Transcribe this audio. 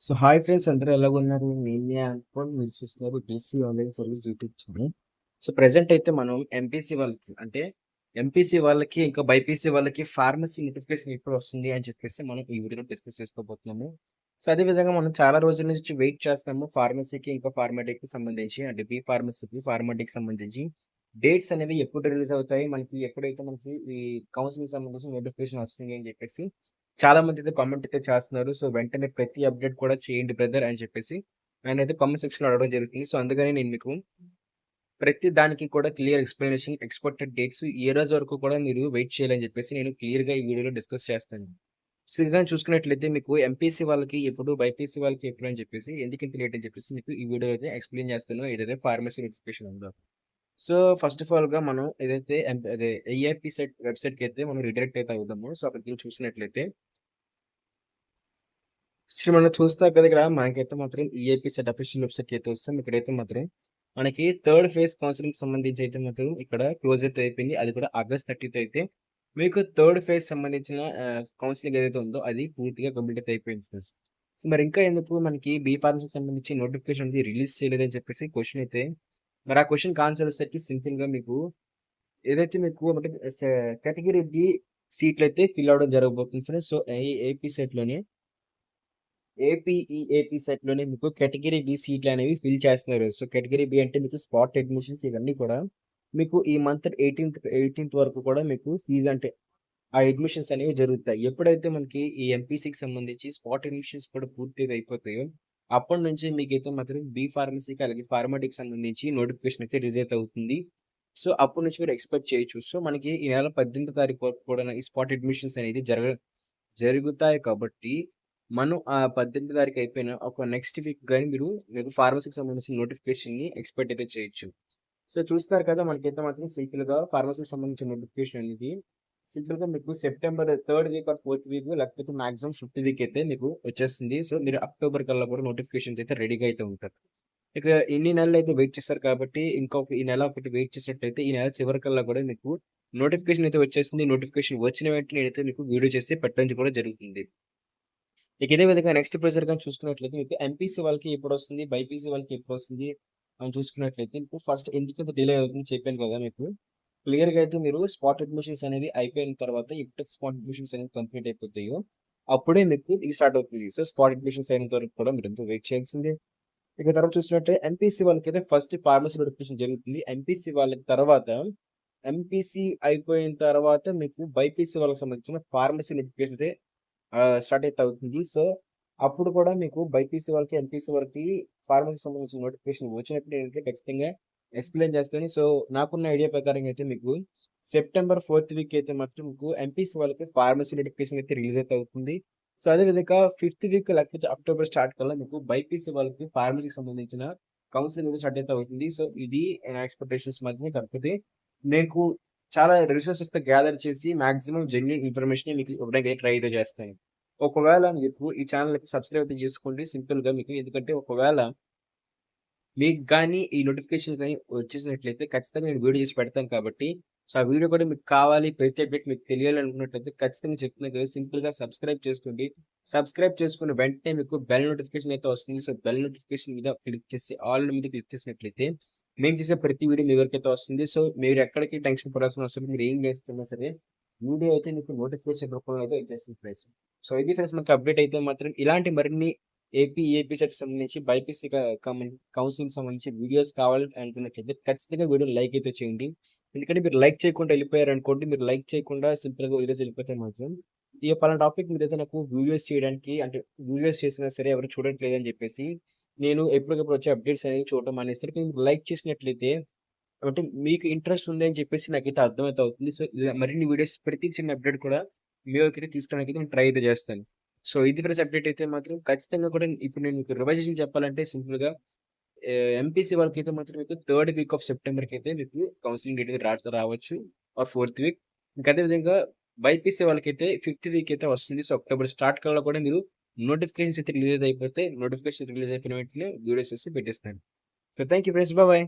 So hi friends అందరూ ఎలాగున్నారు? నేను మీ అనుకోని మీరు చూస్తున్నారు BC online service YouTube channel. So present అయితే మనం ఎంపీసీ వాళ్ళకి అంటే ఎంపీసీ వాళ్ళకి ఇంకా బైపీసీ వాళ్ళకి ఫార్మసీ నోటిఫికేషన్ ఎప్పుడు వస్తుంది అని చెప్పేసి మనం ఈ వీడియోలో డిస్కస్ చేసుకోబోతున్నాము. సో అదే విధంగా మనం చాలా రోజుల నుంచి వెయిట్ చేస్తాము ఫార్మసీకి ఇంకా ఫార్మాటిక్‌కి సంబంధించి అంటే బీ ఫార్మసీకి, ఫార్మాటిక్‌కి సంబంధించి డేట్స్ అనేవి ఎప్పుడు రిలీజ్ అవుతాయి? మనకి ఎప్పుడైతే మనకి ఈ కౌన్సెలింగ్‌కి సంబంధించిన నోటిఫికేషన్ వస్తుంది అని చెప్పేసి చాలా మందయితే కామెంట్ అయితే చేస్తున్నారు. సో, వెంటనే ప్రతి అప్‌డేట్ కూడా చేయండి బ్రదర్ అని చెప్పేసి ఆయనైతే కామెంట్ సెక్షన్‌లో అడగడం జరుగుతుంది. సో, అందుకని నేను మీకు ప్రతి దానికి కూడా క్లియర్ ఎక్స్‌ప్లనేషన్, ఎక్స్‌పెక్టెడ్ డేట్స్ ఏ రోజు వరకు కూడా మీరు వెయిట్ చేయాలని చెప్పేసి నేను క్లియర్‌గా ఈ వీడియోలో డిస్కస్ చేస్తాను. సో, గాని చూసుకున్నట్లయితే మీకు ఎంపీసీ వాళ్ళకి ఎప్పుడు, బైపీసీ వాళ్ళకి ఎప్పుడు అని చెప్పేసి ఎందుకింత లేట్ అని చెప్పేసి మీకు ఈ వీడియోలో అయితే ఎక్స్‌ప్లెయిన్ చేస్తాను. ఏదైతే ఫార్మసీ నోటిఫికేషన్ ఉందో. సో, ఫస్ట్ ఆఫ్ ఆల్‌గా మనం ఏదైతే అదే ఐఏపీ సెట్ వెబ్‌సైట్‌కైతే మనం రిడైరెక్ట్ అయితే అవుదాము. సో, అక్కడికెళ్ళి చూసినట్లయితే సో, మనం చూస్తే కదా ఇక్కడ మనకైతే మాత్రం ఈఏపీ సెట్ అఫీషియల్ వెబ్‌సైట్‌కి అయితే వస్తాం. ఇక్కడైతే మాత్రం మనకి థర్డ్ ఫేజ్ కౌన్సెలింగ్‌కి సంబంధించి అయితే మాత్రం ఇక్కడ క్లోజ్ అయితే అయిపోయింది. అది కూడా ఆగస్ట్ 30థ్ అయితే మీకు థర్డ్ ఫేజ్ సంబంధించిన కౌన్సెలింగ్ ఏదైతే ఉందో అది పూర్తిగా కంప్లీట్ అయితే అయిపోయింది ఫ్రెండ్స్. సో, మరి ఇంకా ఎందుకు మనకి బీ ఫార్మసీకి సంబంధించి నోటిఫికేషన్ అనేది రిలీజ్ చేయలేదని చెప్పేసి క్వెషన్ అయితే మరి ఆ క్వెషన్‌కి ఆన్సర్ వచ్చేసరికి సింపుల్‌గా మీకు ఏదైతే మీకు అంటే కేటగిరీ బి సీట్లయితే ఫిల్ అవ్వడం జరగబోతుంది ఫ్రెండ్స్. సో, ఏపీ సెట్‌లోనే ఏపీ సెట్‌లోనే మీకు కేటగరీ బి సీట్లనేవి ఫిల్ చేస్తున్నారు. సో, కేటగరీ బి అంటే మీకు స్పాట్ అడ్మిషన్స్ ఇవన్నీ కూడా మీకు ఈ మంత్ 18థ్ వరకు కూడా మీకు ఫీజ్ అంటే ఆ అడ్మిషన్స్ అనేవి జరుగుతాయి. ఎప్పుడైతే మనకి ఈ ఎంపీసీకి సంబంధించి స్పాట్ అడ్మిషన్స్ కూడా పూర్తిగా అయిపోతాయో, అప్పటి నుంచి మీకైతే మాత్రం బి ఫార్మసీకి అలాగే ఫార్మాటిక్‌కి సంబంధించి నోటిఫికేషన్ అయితే రిలీజ్ అవుతుంది. సో, అప్పటి నుంచి మీరు ఎక్స్‌పెక్ట్ చేయొచ్చు. సో, మనకి ఈ నెల 18థ్ తారీఖు వరకు కూడా ఈ స్పాట్ అడ్మిషన్స్ అనేది జరుగుతాయి కాబట్టి, మనం ఆ 18 తారీఖు అయిపోయిన ఒక నెక్స్ట్ వీక్ గాని మీకు ఫార్మసీకి సంబంధించిన నోటిఫికేషన్‌ని ఎక్స్‌పెక్ట్ అయితే చేయొచ్చు. సో, చూస్తున్నారు కదా! మనకైతే మాత్రం సింపుల్‌గా ఫార్మసీకి సంబంధించిన నోటిఫికేషన్ అనేది సింపుల్‌గా మీకు September third week or fourth week లేకపోతే మాక్సిమం ఫిఫ్త్ వీక్ అయితే మీకు వచ్చేస్తుంది. సో, మీరు అక్టోబర్ కల్లా కూడా నోటిఫికేషన్స్ అయితే రెడీగా అయితే ఉంటారు. ఇక ఇన్ని నెలలైతే వెయిట్ చేశారు కాబట్టి, ఇంకొక ఈ నెల ఒకటి వెయిట్ చేసినట్టయితే, ఈ నెల చివరికల్లా కూడా మీకు నోటిఫికేషన్ అయితే వచ్చేసింది. నోటిఫికేషన్ వచ్చిన వెంటనే నేనైతే మీకు వీడియో చేసి పెట్టడం కూడా జరుగుతుంది. ఇక ఇదే విధంగా నెక్స్ట్ ప్రొసీజర్ గాని చూసుకున్నట్లయితే మీకు ఎంపీసీ వాళ్ళకి ఎప్పుడొస్తుంది? బైపీసీ వాళ్ళకి ఎప్పుడొస్తుంది? అని చూసుకున్నట్లయితే మీకు ఫస్ట్ ఎందుకింత డిలే అవుతుందో చెప్పాను కదా మీకు. క్లియర్‌గా అయితే మీరు స్పాట్ అడ్మిషన్స్ అనేవి అయిపోయిన తర్వాత ఎప్పుడైతే స్పాట్ అడ్మిషన్స్ అనేవి కంప్లీట్ అయిపోతాయో, అప్పుడే మీకు ఇది స్టార్ట్ అవుతుంది. సో, స్పాట్ అడ్మిషన్స్ అయినంత వరకు కూడా మీరంతా వెయిట్ చేయాల్సిందే. ఇక తర్వాత చూసినట్టే ఎంపీసీ వాళ్ళకైతే ఫస్ట్ ఫార్మసీ నోటిఫికేషన్ జరుగుతుంది. ఎంపీసీ వాళ్ళకి తర్వాత ఎంపీసీ అయిపోయిన తర్వాత మీకు బైపీసీ వాళ్ళకి సంబంధించిన ఫార్మసీ నోటిఫికేషన్ అయితే స్టార్ట్ అయితే అవుతుంది. సో, అప్పుడు కూడా మీకు బైపీసీ వాళ్ళకి, ఎంపీసీ వాళ్ళకి ఫార్మసీకి సంబంధించిన నోటిఫికేషన్ వచ్చినప్పుడు నేనైతే ఖచ్చితంగా ఎక్స్‌ప్లెయిన్ చేస్తాను. సో, నాకున్న ఐడియా ప్రకారంగా అయితే మీకు సెప్టెంబర్ 4థ్ వీక్ అయితే మాత్రం మీకు ఎంపీసీ వాళ్ళకి ఫార్మసీ నోటిఫికేషన్ అయితే రిలీజ్ అయితే అవుతుంది. సో, అదే విధంగా ఫిఫ్త్ వీక్ లేకపోతే అక్టోబర్ స్టార్ట్ కల్లా మీకు బైపీసీ వాళ్ళకి ఫార్మసీకి సంబంధించిన కౌన్సెలింగ్ అయితే స్టార్ట్ అయితే అవుతుంది. సో, ఇది నా ఎక్స్‌పెక్టేషన్స్ మాత్రమే. కాకపోతే మీకు చాలా రిసోర్సెస్‌తో గ్యాదర్ చేసి మాక్సిమం జెన్యూన్ ఇన్ఫర్మేషనే మీకు ఇవ్వడానికి ట్రై అయితే చేస్తాను. ఒకవేళ మీకు ఈ ఛానెల్‌కి సబ్స్క్రైబ్ అయితే చేసుకోండి సింపుల్‌గా మీకు. ఎందుకంటే ఒకవేళ మీకు గాని ఈ నోటిఫికేషన్ గాని వచ్చేసినట్లయితే ఖచ్చితంగా నేను వీడియో చేసి పెడతాను కాబట్టి, సో, ఆ వీడియో కూడా మీకు కావాలి, ప్రతి అప్డేట్ మీకు తెలియాలనుకున్నట్లయితే ఖచ్చితంగా చెప్తున్నాను కదా! సింపుల్‌గా సబ్స్క్రైబ్ చేసుకోండి. సబ్స్క్రైబ్ చేసుకున్న వెంటనే మీకు బెల్ నోటిఫికేషన్ అయితే వస్తుంది. సో, బెల్ నోటిఫికేషన్ మీద క్లిక్ చేసి ఆల్ మీద క్లిక్ చేసినట్లయితే మేము చేసే ప్రతి వీడియో మీ వరకైతే వస్తుంది. సో, మీరు ఎక్కడికి టెన్షన్ పడాల్సిన అవసరం లేదు. మీరు ఏం చేస్తున్నా సరే వీడియో అయితే మీకు నోటిఫికేషన్ రూపంలో అయితే వచ్చేస్తుంది ఫ్రెండ్స్. సో, ఇది ఫ్రెండ్స్ మనకి అప్డేట్ అయితే మాత్రం ఇలాంటి మరిన్ని ఏపీ సెట్‌కి సంబంధించి బైపీసీ కౌన్సిలింగ్‌కి సంబంధించి వీడియోస్ కావాలి అనుకున్నట్లయితే ఖచ్చితంగా వీడియోని లైక్ అయితే చేయండి. ఎందుకంటే మీరు లైక్ చేయకుండా ఎళ్ళిపోయారనుకోండి, మీరు లైక్ చేయకుండా సింపుల్‌గా ఈరోజు ఎళ్ళిపోతే మాత్రం ఈ పలానా టాపిక్ మీరైతే నాకు వీడియోస్ చేయడానికి అంటే వీడియోస్ చేసినా సరే ఎవరు చూడట్లేదని చెప్పేసి నేను ఎప్పటికప్పుడు వచ్చే అప్డేట్స్ అనేవి చూడడం మానేస్తారు. కానీ మీరు లైక్ చేసినట్లయితే అంటే మీకు ఇంట్రెస్ట్ ఉంది అని చెప్పేసి నాకైతే అర్థమైతే అవుతుంది. సో, ఇలా మరిన్ని వీడియోస్ ప్రతి చిన్న అప్డేట్ కూడా మీ వరకైతే తీసుకురావడానికి నేను ట్రై అయితే చేస్తాను. సో, ఇది ఫ్రెండ్స్ అప్డేట్ అయితే మాత్రం ఖచ్చితంగా కూడా ఇప్పుడు నేను మీకు రివైజేషన్ చెప్పాలంటే సింపుల్‌గా ఎంపీసీ వాళ్ళకైతే మాత్రం మీకు థర్డ్ వీక్ ఆఫ్ సెప్టెంబర్‌కైతే మీకు కౌన్సెలింగ్ డేట్ అయితే రావచ్చు ఆర్ ఫోర్త్ వీక్. ఇంకా అదే విధంగా బైపీసీ వాళ్ళకైతే ఫిఫ్త్ వీక్ అయితే వస్తుంది. సో, అక్టోబర్ స్టార్ట్ కల్లా కూడా మీరు నోటిఫికేషన్స్ అయితే రిలీజ్ అయిపోతే నోటిఫికేషన్ రిలీజ్ అయిపోయిన వెంటనే వీడియోస్ చేసి పెట్టేస్తాను. So, thank you friends. Bye.